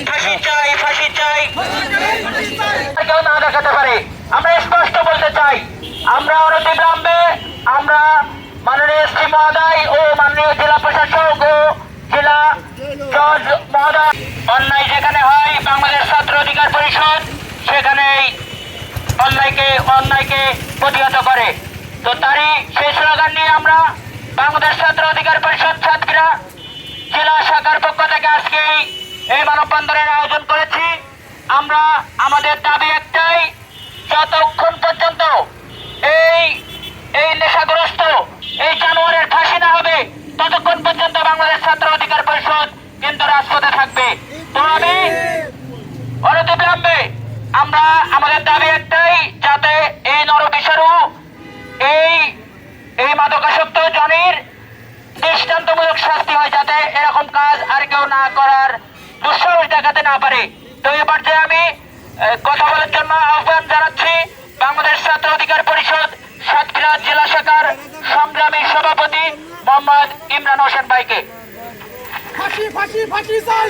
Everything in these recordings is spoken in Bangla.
ফাঁসি চাই, ফাঁসি চাই, কেউ না দেখাতে পারে। আমরা স্পষ্ট বলতে চাই, আমরা অনতিবিলম্বে আমরা মাননীয় এসপি মহোদয় ও মাননীয় জেলা প্রশাসক ও জেলা জজ মহোদয়, অন্যায় যেখানে হয় বাংলাদেশ ছাত্র অধিকার পরিষদ সেখানেই অন্যায়কে প্রতিহত করে। তো তারই সেই স্লোগান নিয়ে আমরা বাংলাদেশ ছাত্র অধিকার পরিষদ ছাত্রীরা জেলা শাখার পক্ষ থেকে আজকে এই মানববন্ধনের আয়োজন করেছি। আমরা আমাদের দাবি একটাই, যতক্ষণ পর্যন্ত এই নেশাগ্রস্ত এই জানোয়ারের ফাঁসি না হবে ততক্ষণ পর্যন্ত বাংলাদেশ ছাত্র অধিকার পরিষদ কিন্তু রাজপথে থাকবে। তো আমি অনতিবিলম্বে আমরা আমাদের দাবি একটাই, যাতে এই নরবিষারু এই মাদকাসক্ত জনের দৃষ্টান্তমূলক শাস্তি হয়, যাতে এরকম কাজ আর কেউ না করার দুঃসাহস দেখাতে না পারে। তো এ পর্যায়ে আমি কথা বলার জন্য আহ্বান জানাচ্ছি বাংলাদেশ ছাত্র অধিকার পরিষদ সাতক্ষীরা জেলা শাখার সংগ্রামী সভাপতি মোহাম্মদ ইমরান হোসেন ভাইকে। ফাঁসি ফাঁসি ফাঁসি চাই,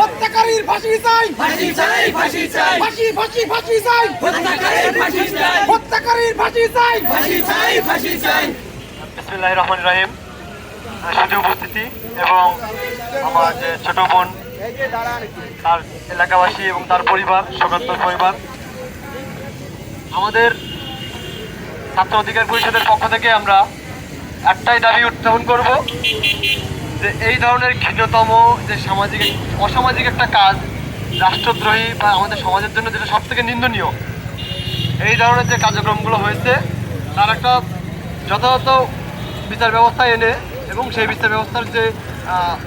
হত্যাকারীর ফাঁসি চাই, ফাঁসি চাই, ফাঁসি চাই, ফাঁসি ফাঁসি ফাঁসি চাই, হত্যাকারীর ফাঁসি চাই, হত্যাকারীর ফাঁসি চাই, ফাঁসি চাই, ফাঁসি চাই। বিসমিল্লাহির রহমানির রহিম। সুধী উপস্থিতি এবং আমার যে ছোট বোন, তার এলাকাবাসী এবং তার পরিবার, শোকাত্মক পরিবার, আমাদের ছাত্র অধিকার পরিষদের পক্ষ থেকে আমরা একটাই দাবি উত্থাপন করব যে এই ধরনের ঘৃণ্যতম যে অসামাজিক একটা কাজ, রাষ্ট্রদ্রোহী বা আমাদের সমাজের জন্য যেটা সব থেকে নিন্দনীয়, এই ধরনের যে কার্যক্রমগুলো হয়েছে তার একটা যথাযথ বিচার ব্যবস্থা এনে এবং সেই বিচার ব্যবস্থার যে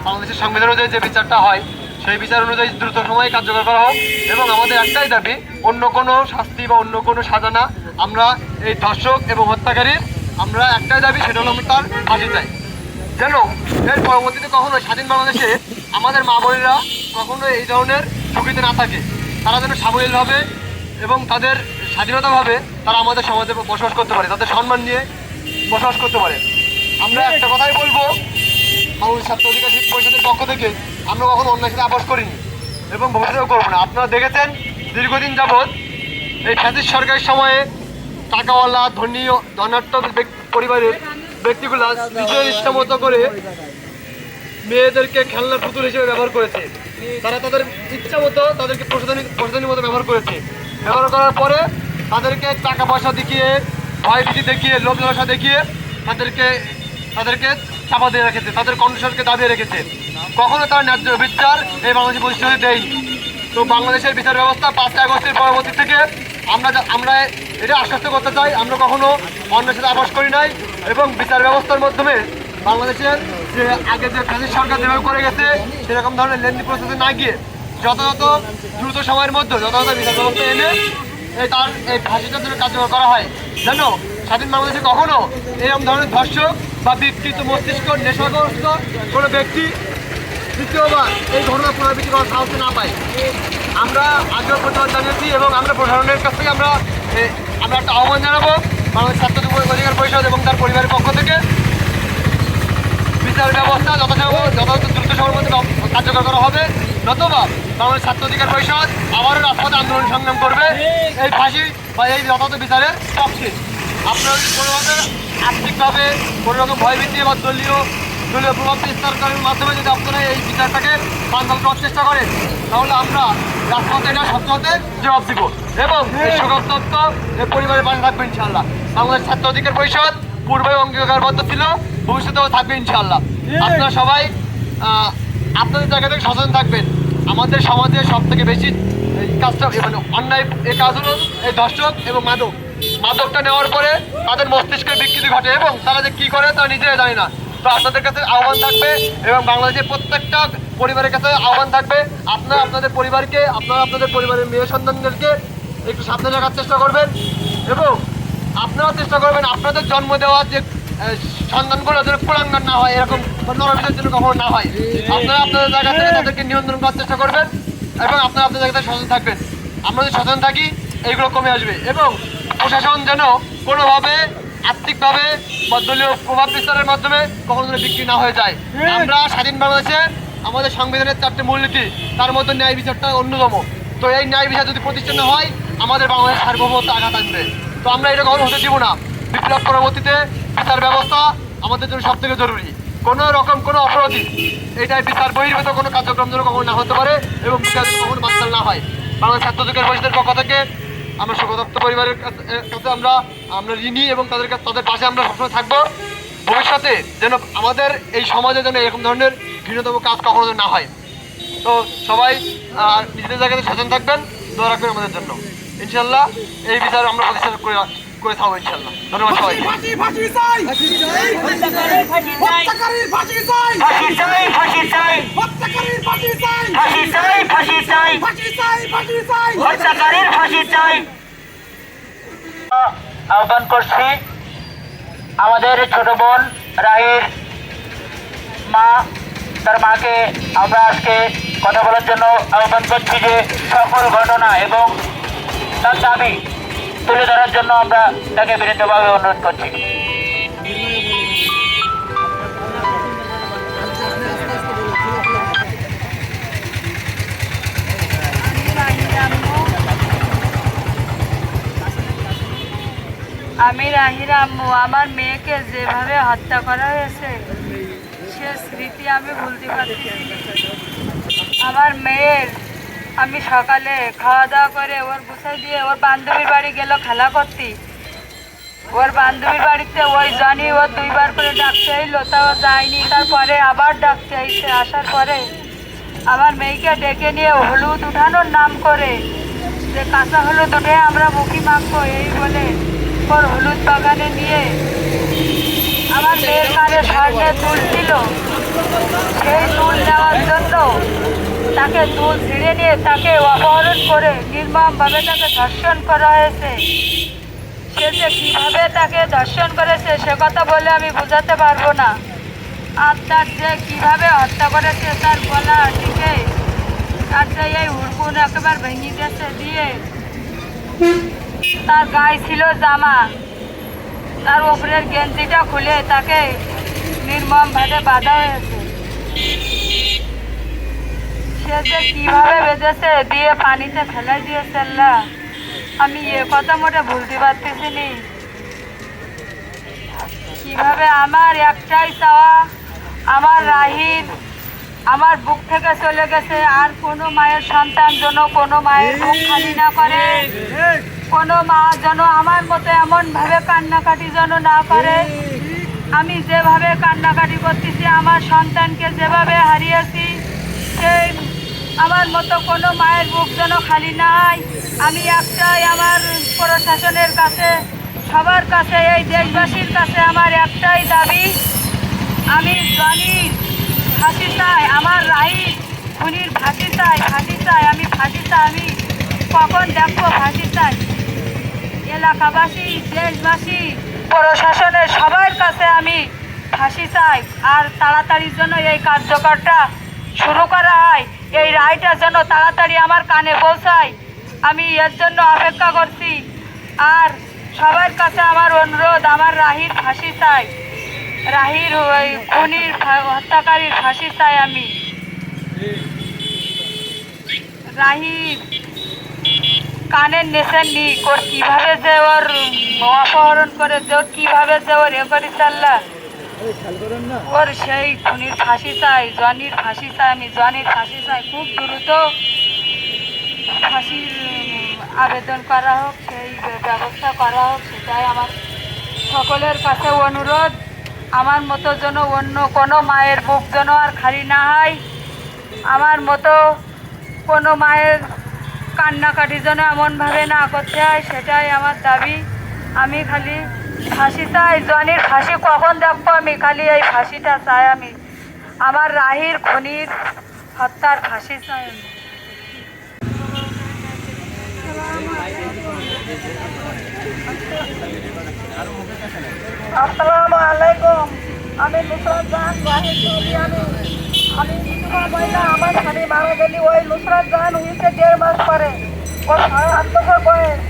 বাংলাদেশের সংবিধান অনুযায়ী যে বিচারটা হয় সেই বিচার অনুযায়ী দ্রুত সময়ে কার্যকর করা হোক। এবং আমাদের একটাই দাবি, অন্য কোনো শাস্তি বা অন্য কোনো সাজা না, আমরা এই ধর্ষক এবং হত্যাকারীর আমরা একটাই দাবি, সেটা হলো আমরা তার ফাঁসি চাই। যেন এর পরবর্তীতে কখনো স্বাধীন বাংলাদেশে আমাদের মা বোনেরা কখনো এই ধরনের ঝুঁকিতে না থাকে, তারা যেন সাবলীলভাবে এবং তাদের স্বাধীনতাভাবে তারা আমাদের সমাজে বসবাস করতে পারে, তাদের সম্মান নিয়ে বসবাস করতে পারে। আমরা একটা কথাই বলবো, বাংলাদেশ ছাত্র অধিকার পরিষদের পক্ষ থেকে আমরা কখনো অন্যায়ের সাথে আপোষ করিনি এবং ভবিষ্যতেও করবো না। আপনারা দেখেছেন দীর্ঘদিন যাবৎ এই ফ্যাসিস্ট সরকারের সময়ে টাকাওয়ালা ধনাঢ্য পরিবারের ব্যক্তিগুলা নিজের ইচ্ছা মতো করে মেয়েদেরকে খেলনার পুতুল হিসেবে ব্যবহার করেছে। তারা তাদের ইচ্ছা মতো তাদেরকে প্রসাধনীর মতো ব্যবহার করেছে। ব্যবহার করার পরে তাদেরকে টাকা পয়সা দেখিয়ে, ভয়ভীতি দেখিয়ে, লোভ লালসা দেখিয়ে তাদেরকে চাপা দিয়ে রেখেছে, তাদের কণ্ঠস্বরকে দাবিয়ে রেখেছে। কখনো তার ন্যায্য বিচার এই বাংলাদেশি পরিস্থিতি দেয়নি। তো বাংলাদেশের বিচার ব্যবস্থা 5 আগস্টের পরবর্তী থেকে আমরা এটা আশ্বস্ত করতে চাই, আমরা কখনো অন্যের সাথে আপোষ করি নাই এবং বিচার ব্যবস্থার মাধ্যমে বাংলাদেশের যে আগে যে ফ্যাসিস্ট সরকার যেভাবে করে গেছে সেরকম ধরনের লেন্দি প্রসেসে না গিয়ে যথাযথ দ্রুত সময়ের মধ্যে যথাযথ বিচার ব্যবস্থা এনে এই ফাঁসিটার জন্য কার্যকর করা হয়, যেন স্বাধীন বাংলাদেশে কখনো এরকম ধরনের ধর্ষক বা বিকৃত মস্তিষ্ক নেশাগ্রস্ত কোনো ব্যক্তি দ্বিতীয়বার এই ঘটনা পুনরাবৃত্তি করার সাহস না পায়। আমরা আগেও প্রতিবাদ জানিয়েছি এবং আমরা প্রশাসনের কাছ থেকে আমরা একটা আহ্বান জানাবো বাংলাদেশ ছাত্র অধিকার পরিষদ এবং তার পরিবারের পক্ষ থেকে বিচার ব্যবস্থা যথাযথ দ্রুত সময়ের মধ্যে কার্যকর করা হবে, নতুবা বাংলাদেশ ছাত্র অধিকার পরিষদ আবারও রাজপথে আন্দোলন সংগ্রাম করবে এই ফাঁসি বা এই যথাযথ বিচারের পক্ষে। আপনারা যদি কোনোভাবে আর্থিকভাবে কোনো রকম ভয়ভীতি বা দলীয় প্রভাব বিস্তার করার মাধ্যমে যদি আপনারা এই বিচারটাকে বানচাল করার চেষ্টা করেন, তাহলে আমরা রাজপথে এটা সত্যতে জবাব দিব এবং এই শোকাত্মক এই পরিবারের পাশে থাকবে ইনশাআল্লাহ। বাংলাদেশ ছাত্র অধিকার পরিষদ পূর্বে অঙ্গীকারবদ্ধ ছিল, ভবিষ্যতেও থাকবে ইনশাআল্লাহ। আপনারা সবাই আপনাদের জায়গা থেকে সচেতন থাকবেন। আমাদের সমাজে সব থেকে বেশি এই কাজটা মানে অন্যায় এই কাজ হলো এই ধর্ষক এবং মাদকটা নেওয়ার পরে তাদের মস্তিষ্কে বিকৃতি ঘটে এবং তারা যে কী করে তারা নিজেরাই জানে না। তো আপনাদের কাছে আহ্বান থাকবে এবং বাংলাদেশের প্রত্যেকটা পরিবারের কাছে আহ্বান থাকবে, আপনারা আপনাদের পরিবারের মেয়ে সন্তানদেরকে একটু সাবধানে রাখার চেষ্টা করবেন এবং আপনারা চেষ্টা করবেন আপনাদের জন্ম দেওয়া যে সন্তানগুলো যেন কুলাঙ্গার না হয়, এরকম নরবিষের জন্য কখনো না হয়। আপনারা আপনাদের জায়গা থেকে তাদেরকে নিয়ন্ত্রণ করার চেষ্টা করবেন এবং আপনারা আপনাদের জায়গা থেকে সচেতন থাকবেন। আমরা যদি সচেতন থাকি এইগুলো কমে আসবে এবং প্রশাসন যেন কোনোভাবে আর্থিকভাবে বা দলীয় প্রভাব বিস্তারের মাধ্যমে কখনো যেন বিক্রি না হয়ে যায়। আমরা স্বাধীন বাংলাদেশে আমাদের সংবিধানের 4টে মূলনীতি, তার মধ্যে ন্যায় বিচারটা অন্যতম। তো এই ন্যায় বিচার যদি প্রতিষ্ঠা না হয় আমাদের বাংলাদেশ সার্বভৌমত্ব আঘাত আনবে। তো আমরা এটা কখনো হতে দিব না। বিপ্লব পরবর্তীতে বিচার ব্যবস্থা আমাদের জন্য সব থেকে জরুরি। কোনো রকম কোনো অপরাধী এটাই বিচার বহির্ভূত কোনো কার্যক্রম যেন কখনো না হতে পারে এবং বিচার কখনো বাতিল না হয়। বাংলাদেশ ছাত্র অধিকার পরিষদের পক্ষ থেকে আমরা শোকতপ্ত পরিবারের কাছে আমরা ঋণী এবং তাদের পাশে আমরা সবসময় থাকবো। ভবিষ্যতে যেন আমাদের এই সমাজে যেন এরকম ধরনের ঘৃণতম কাজ কখনো যেন না হয়। তো সবাই নিজেদের জায়গাতে সচেতন থাকবেন, দোয়া রাখবেন আমাদের জন্য। ইনশাল্লাহ এই বিচার আমরা প্রতিষ্ঠা করে থাকবো ইনশাল্লাহ। ধন্যবাদ সবাই। ফাঁসি ফাঁসি চাই হত্যাকারীর ফাঁসি চাই ফাঁসি চাই, ফাঁসি চাই, হত্যাকারীর ফাঁসি চাই ফাঁসি চাই, ফাঁসি চাই, ফাঁসি চাই ফাঁসি চাই হত্যাকারীর ফাঁসি চাই। আহ্বান করছি আমাদের ছোট বোন রাহির মা, তার মাকে আমরা আজকে কথা বলার জন্য আহ্বান করছি যে সকল ঘটনা এবং তার দাবি তুলে ধরার জন্য আমরা তাকে বিনীতভাবে অনুরোধ করছি। আমি রাহির আম্মু, আমার মেয়েকে যেভাবে হত্যা করা হয়েছে সে স্মৃতি আমি ভুলতে পারছি না। আমার মেয়ের আমি সকালে খাওয়া দাওয়া করে ওর গুছাই দিয়ে ওর বান্ধবীর বাড়ি গেল খেলা করতে। ওর বান্ধবীর বাড়িতে ওই জানি ও 2বার করে ডাকতে এলো, তাও যায়নি। তারপরে আবার ডাকতে এসে আসার পরে আমার মেয়েকে ডেকে নিয়ে হলুদ উঠানোর নাম করে যে কাঁচা হলুদ উঠে আমরা মুখি মাখবো এই বলে ওর হলুদ বাগানে নিয়ে আমার মেয়ের কানে সামনে তুল ছিল। সেই তুল নেওয়ার জন্য তাকে তুল ছিঁড়ে নিয়ে তাকে অপহরণ করে নির্মমভাবে তাকে ধর্ষণ করা হয়েছে। সে যে কীভাবে তাকে ধর্ষণ করেছে সে কথা বলে আমি বোঝাতে পারবো না। আর তার যে কীভাবে হত্যা করেছে তার গলা টিকে তার যে এই হুড়কুন একেবারে ভেঙে গেছে দিয়ে তার গায়ে ছিল জামা, তার উপরের গেঞ্জিটা খুলে তাকে নির্মমভাবে বাঁধা হয়েছে। সে যে কীভাবে বেঁধেছে দিয়ে পানিতে ফেলাই দিয়েছে আল্লাহ, আমি এ কথা মোটে ভুলতে পারতেছি নি। কিভাবে আমার একটাই চাওয়া আমার রাহির আমার বুক থেকে চলে গেছে, আর কোনো মায়ের সন্তান যেন কোনো মায়ের বুক খালি না করে, কোনো মা যেন আমার মতো এমনভাবে কান্নাকাটি যেন না করে। আমি যেভাবে কান্নাকাটি করতেছি আমার সন্তানকে যেভাবে হারিয়েছি সেই আমার মতো কোনো মায়ের বুক যেন খালি না হয়। আমি একটাই আমার প্রশাসনের কাছে সবার কাছে এই দেশবাসীর কাছে আমার একটাই দাবি, আমি জনির ফাঁসি চাই, আমার রাহি খুনির ফাঁসি চাই, ফাঁসি চাই, আমি ফাঁসি চাই। আমি কখন দেখবো ফাঁসি চাই। এলাকাবাসী দেশবাসী প্রশাসনের সবার কাছে আমি ফাঁসি চাই। আর তাড়াতাড়ির জন্য এই কার্যকরটা শুরু করা হয়, এই রায়টা যেন তাড়াতাড়ি আমার কানে পৌঁছায়, আমি এর জন্য অপেক্ষা করছি। আর সবার কাছে আমার অনুরোধ, আমার রাহির ফাঁসি চাই, রাহির ওই খুনির হত্যাকারীর ফাঁসি চাই। আমি রাহির কানের নেশার নিক ওর কীভাবে যে ওর অপহরণ করে যে ওর কীভাবে যে ওর এ করে চাল্লা ওর সেই খুনির ফাঁসি চাই, জনির ফাঁসি চাই, আমি জনির ফাঁসি চাই। খুব দ্রুত ফাঁসির আবেদন করা হোক, সেই ব্যবস্থা করা হোক, সেটাই আমার সকলের কাছে অনুরোধ। আমার মতো যেন অন্য কোনো মায়ের বুক যেন আর খালি না হয়, আমার মতো কোনো মায়ের কান্নাকাটি যেন এমনভাবে না করতে হয়, সেটাই আমার দাবি। আমি খালি ফাঁসি চাই, জনির ফাঁসি কখন দেখবো আমি খালি এই ফাঁসিটা চাই। আমি আমার রাহির খুনির হত্যার ফাঁসি চাই। আসসালামু আলাইকুম, আমি নুসরাত জাহান রাহির ছবি। আমি বিধবা মহিলা, আমার স্বামী মারা গেলি ওই নুসরাত জাহান হয়েছে 1.5 মাস পরে, ওর 8 বছর বয়স।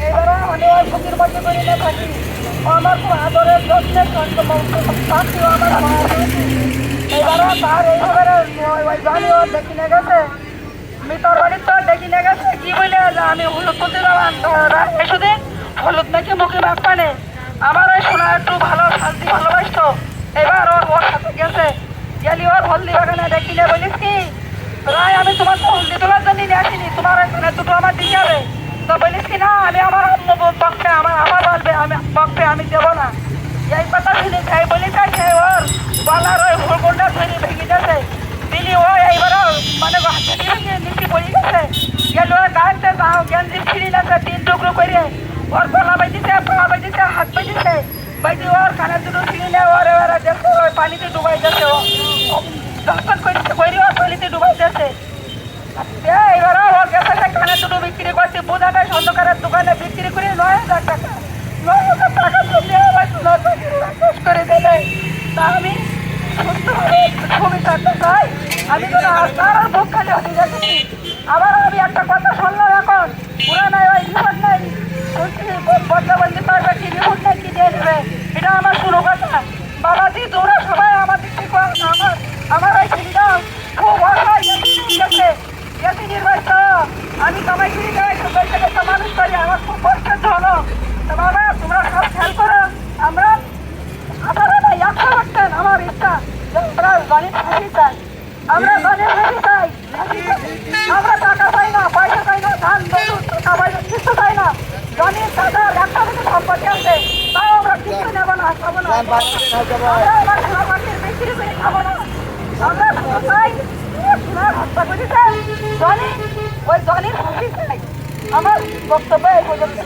এইবারে আমি ওই বুকির মধ্যে করে নিয়ে থাকি। ও আমার খুব আদরের যত্নের শান্তিও আমার মারা গেছে। এবারও তার এইভাবে ওই জনি ওর দেখি নিয়ে গেছে মিতর বাড়ির তো দেখি নিয়ে গেছে কি বলে যে আমি হলুদ তুলতে যাবান এসুদিন হলুদ নাকি মুখে মাখপানে আমার ওই শোনা একটু ভালো শান্তি ভালোবাসতো এবার ওর সাথে গেছে গেলি ওর হলদি বাগানে দেখি নিয়ে বলিস কি রায় আমি তোমার তো হলদি তোলার জন্য নিয়ে আসিনি তোমার এখানে দুটো আমার দিতে হবে তো বলিস কি না আমি আমার পক্ষে আমার বলবে আমি পক্ষে আমি দেবো না এই কথা শুনি যাই বলি তাই সে ওর গলার ওই হুড়গুন্ডা ধরে ভেঙে গেছে দিলি ও এইবারও মানে ভেঙে নিচে পড়ে গেছে গেল ওর গাড়িতে তাও গেঞ্জি ছিঁড়ে গেছে 3 টুকরো করে ওর গলা বেঁধেছে পা বেঁধেছে হাত বেঁধেছে বেঁধে ওর কানের দুটো ছিঁড়ে নেয় ওর এবারে দেখছে ওই পানিতে ডুবাই যাচ্ছে ও দর্শন করেছে করি ওর পানিতে ডুবাই যাচ্ছে এইবারও ও গেছে কানের দুটো বিক্রি করছে বোঝাটাই অন্ধকারের দোকানে বিক্রি করে 9,000 টাকা 9,000 টাকা জমিয়ে আবার শেষ করে দেবে তা আমি সুস্থভাবে ছবি কাটতে চাই আমি তো আর বুক খালি হতে যাচ্ছি আবার আমি একটা কথা শুনলাম এখন পুরা নাই ওই রিপোর্ট নাই শুনছি বদলাবন্দি পারবে কি রিপোর্ট নাই কি দিয়ে দেবে এটা আমার শুরু কথা বাবাজি তোমরা সবাই আমার দিক থেকে আমার ওই ছেলেটা খুব অসহায় গেছে গেছে নির্বাচিত আমি কামাই করি যাই সবাই থেকে মানুষ করি আমার খুব কষ্টের জন্য বাবা তোমরা সব খেয়াল করো আমরা 100% আমার ইচ্ছা আমরা গণিত ফাঁসি চাই আমরা গণিত ফাঁসি চাই আমরা টাকা চাই না পয়সা চাই না ধান টাকা পয়সা কিছু চাই না গণিত দাদার একটা থেকে সম্পত্তি আছে তাও আমরা কিছু নেবো না খাবো না আমরা আমার সোনাপাখির বিক্রি করে খাবো না আমরা শুধু চাই সোনার হত্যা করেছে গণিত ওই গণিত ফাঁসি চাই আমার বক্তব্য এই পর্যন্ত